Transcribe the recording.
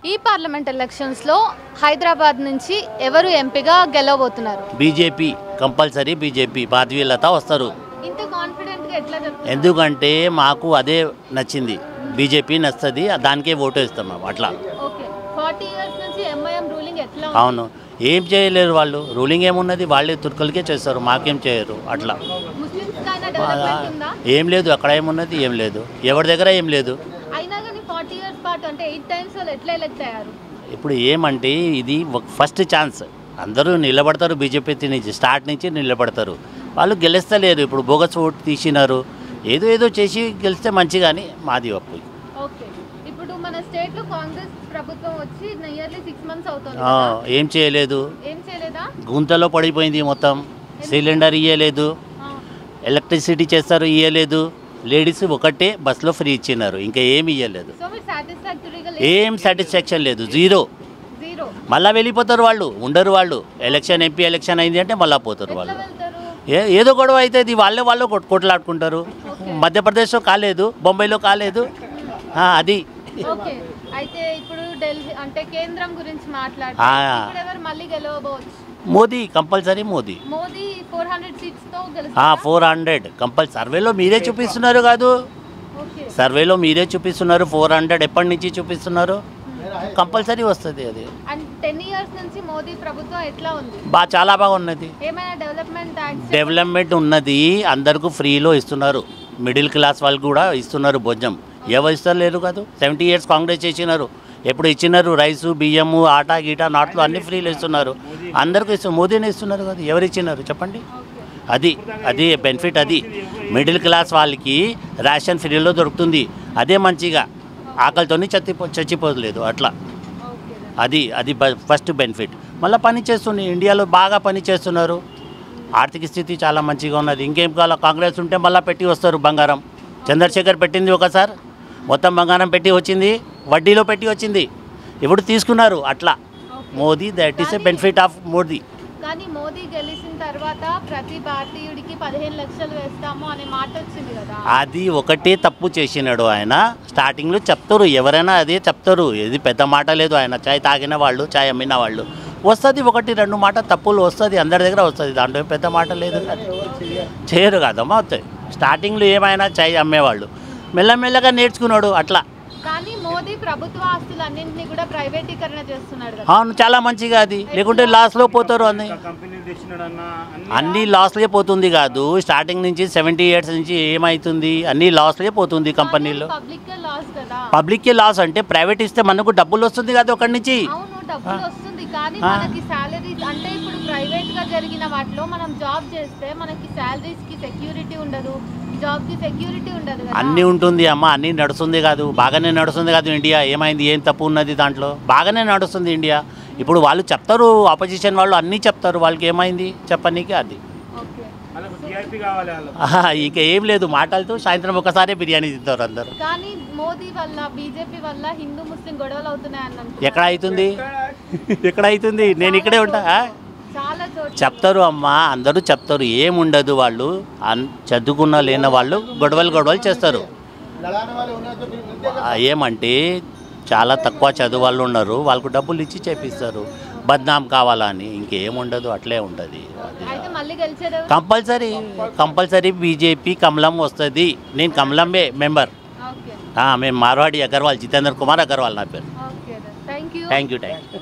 ఈ parliament elections లో హైదరాబాద్ నుంచి ఎవరు ఎంపీగా గెలవబోతున్నారు? బీజేపీ కంపల్సరీ బీజేపీ బాధ్యత వస్తారు. ఇంత కాన్ఫిడెంట్ గా ఎట్లా చెప్తున్నారు? ఎందుకంటే మాకు అదే నచ్చింది, బీజేపీ నచ్చుతుంది, దానికే ఓటు వేస్తాం మేము అట్లా. ఓకే, 40 ఇయర్స్ నుంచి ఎంఐఎం రూలింగ్ ఎట్లా ఉంది? అవును, ఏం చేయలేరు వాళ్ళు. రూలింగ్ ఏమున్నది, వాళ్ళే తుర్కలకే చేస్తారు, మాకేం చేయరు అట్లా. ముస్లిమ్స్ కైనా డెవలప్మెంట్ ఉందా? ఏం లేదు, అక్కడ ఏమున్నది ఏం లేదు, ఎవరి దగ్గర ఏం లేదు. అయినా కానీ 40 ఇయర్స్ పాటు అంటే 8 టైమ్స్ వాళ్ళు ఎట్లా ఎలక్ట్ అయ్యారు? ఇప్పుడు ఏమంటే ఇది ఫస్ట్ ఛాన్స్, అందరూ నిలబడతారు, బీజేపీ నుంచి స్టార్ట్ నుంచి నిలబడతారు. వాళ్ళు గెలుస్తలేరు, ఇప్పుడు బోగస్ ఓటు తీసినారు, ఏదో చేసి గెలిస్తే మంచిగాని మాది ఒప్పు. ఓకే, ఇప్పుడు మన స్టేట్ లో కాంగ్రెస్ ప్రభుత్వం వచ్చి నియర్లీ 6 మంత్స్ అవుతుంది. ఏం చేయలేదు, ఏం చేయలేదా? గుంతలో పడిపోయింది మొత్తం. సిలిండర్ ఇయ్యలేదు, ఎలక్ట్రిసిటీ చేస్తారు ఇయ్యలేదు, లేడీస్ ఒకటే బస్సులో ఫ్రీ ఇచ్చినారు, ఇంకా ఏమి ఇవ్వలేదు. ఏం సాటిస్ఫాక్షన్ లేదు, జీరో. మళ్ళీ వెళ్ళిపోతారు వాళ్ళు, ఉండరు వాళ్ళు. ఎలక్షన్ ఎంపీ ఎలక్షన్ అయింది అంటే మళ్ళీ పోతారు వాళ్ళు. ఏదో గొడవ అవుతుంది, వాళ్ళే కొట్లాడుకుంటారు. మధ్యప్రదేశ్లో కాలేదు, బొంబాయిలో కాలేదు, అది. అయితే ఇప్పుడు ఢిల్లీ అంటే కేంద్రం గురించి మళ్ళీ గెలవబోవచ్చు మోదీ, కంపల్సరీ మోదీ. 400 సీట్స్ తో గెలుస్తారు. 400 కంపల్సరీ. సర్వేలో మీరే చూపిస్తున్నారు కాదు, సర్వేలో మీరే చూపిస్తున్నారు 400 ఎప్పటి నుంచి చూపిస్తున్నారు, కంపల్సరీ వస్తుంది అది. 10 ఇయర్స్ నుంచి మోదీ ప్రభుత్వం ఎట్లా ఉంది? చాలా బాగున్నది. ఏమైనా డెవలప్మెంట్ ఉన్నది, అందరికీ ఫ్రీలో ఇస్తున్నారు, మిడిల్ క్లాస్ వాళ్ళకి కూడా ఇస్తున్నారు భోజనం. ఎవరు ఇస్తారు లేరు కాదు. 70 ఇయర్స్ కాంగ్రెస్ చేసినారు, ఎప్పుడు ఇచ్చినారు, రైసు బియ్యము ఆటా గీటా నాట్లు అన్ని ఫ్రీలో ఇస్తున్నారు, అందరికీ ఇస్తున్నారు. మోదీనే ఇస్తున్నారు కదా, ఎవరు ఇచ్చినారు చెప్పండి. అది బెనిఫిట్. అది మిడిల్ క్లాస్ వాళ్ళకి రేషన్ ఫ్రీలో దొరుకుతుంది, అదే మంచిగా, ఆకలితో చచ్చిపోలేదు అట్లా. అది ఫస్ట్ బెనిఫిట్. మళ్ళీ పని చేస్తుంది, ఇండియాలో బాగా పని చేస్తున్నారు, ఆర్థిక స్థితి చాలా మంచిగా ఉన్నది. ఇంకేం కావాలో, కాంగ్రెస్ ఉంటే మళ్ళీ పెట్టి వస్తారు బంగారం. చంద్రశేఖర్ పెట్టింది ఒకసారి, మొత్తం బంగారం పెట్టి వచ్చింది, వడ్డీలో పెట్టి వచ్చింది, ఇప్పుడు తీసుకున్నారు అట్లా. Modi, that is a benefit of Modi. కానీ మోదీ గెలిచిన తర్వాత ప్రతి భారతీయుడికి 15 లక్షలు వేస్తాము అనే మాట వచ్చింది కదా, అది ఒకటే తప్పు చేసినాడు ఆయన. స్టార్టింగ్లో చెప్తారు, ఎవరైనా అదే చెప్తారు, ఇది పెద్ద మాట లేదు. ఆయన చాయ్ తాగిన వాళ్ళు, చాయ్ అమ్మిన వాళ్ళు వస్తుంది, 1-2 మాట తప్పులు వస్తుంది, అందరి దగ్గర వస్తుంది, దాంట్లో పెద్ద మాట లేదు. చేయరు కదమ్మా, వస్తాయి. స్టార్టింగ్లో ఏమైనా చాయ్ అమ్మేవాళ్ళు, మెల్లమెల్లగా నేర్చుకున్నాడు అట్లా. కానీ మోదీ ప్రభుత్వ ఆస్తులన్నింటినీ కూడా ప్రైవేటీకరణ చేస్తున్నాడు కదా. అవును, చాలా మంచిగా. అది లేకుంటే లాస్లో పోతారు, అన్ని లాస్లే పోతుంది కాదు. స్టార్టింగ్ నుంచి 70 ఇయర్స్ నుంచి ఏమవుతుంది, అన్ని లాస్లే పోతుంది కంపెనీలో. పబ్లిక్కే లాస్ అంటే ప్రైవేట్ ఇస్తే మనకు డబ్బులు వస్తుంది కదా ఒకటి నుంచి. అవును, డబ్బులు వస్తుంది, కానీ మనకి సాలరీస్ అంటే ఇప్పుడు ప్రైవేట్ గా జరిగిన వాటిలో మనం జాబ్ చేస్తే మనకి సాలరీస్ కి సెక్యూరిటీ ఉండదు, జాబ్ కి సెక్యూరిటీ ఉండదు కదా. అన్నీ ఉంటుంది అమ్మ, అన్నీ నడుస్తుంది కాదు, బాగానే నడుస్తుంది కాదు ఇండియా. ఏమైంది, ఏం తప్పు ఉన్నది దాంట్లో? బాగానే నడుస్తుంది ఇండియా. ఇప్పుడు వాళ్ళు చెప్తారు, ఆపోజిషన్ వాళ్ళు అన్నీ చెప్తారు, వాళ్ళకి ఏమైంది చెప్పనీకి. అది ఇక ఏం లేదు, మాటలతో సాయంత్రం ఒకసారి బిర్యానీ తింటారు అందరు. కానీ మోదీ వల్ల, బీజేపీ వల్ల హిందూ ముస్లిం గొడవలు అవుతున్నాయన్న. ఎక్కడ అవుతుంది? నేను ఇక్కడే ఉంటా. చెప్తారు అమ్మ, అందరూ చెప్తారు, ఏముండదు. వాళ్ళు చదువుకున్న లేని వాళ్ళు గొడవలు చేస్తారు. ఏమంటే చాలా తక్కువ చదువు వాళ్ళు ఉన్నారు, వాళ్ళకు డబ్బులు ఇచ్చి చేపిస్తారు, బద్నాం కావాలని. ఇంకేముండదు, అట్లే ఉంటుంది. కంపల్సరీ బీజేపీ కమలం వస్తుంది. నేను కమలంబే మెంబర్. మేము మార్వాడి అగర్వాల్, జితేంద్ర కుమార్ అగర్వాల్ నా పేరు. Thank you.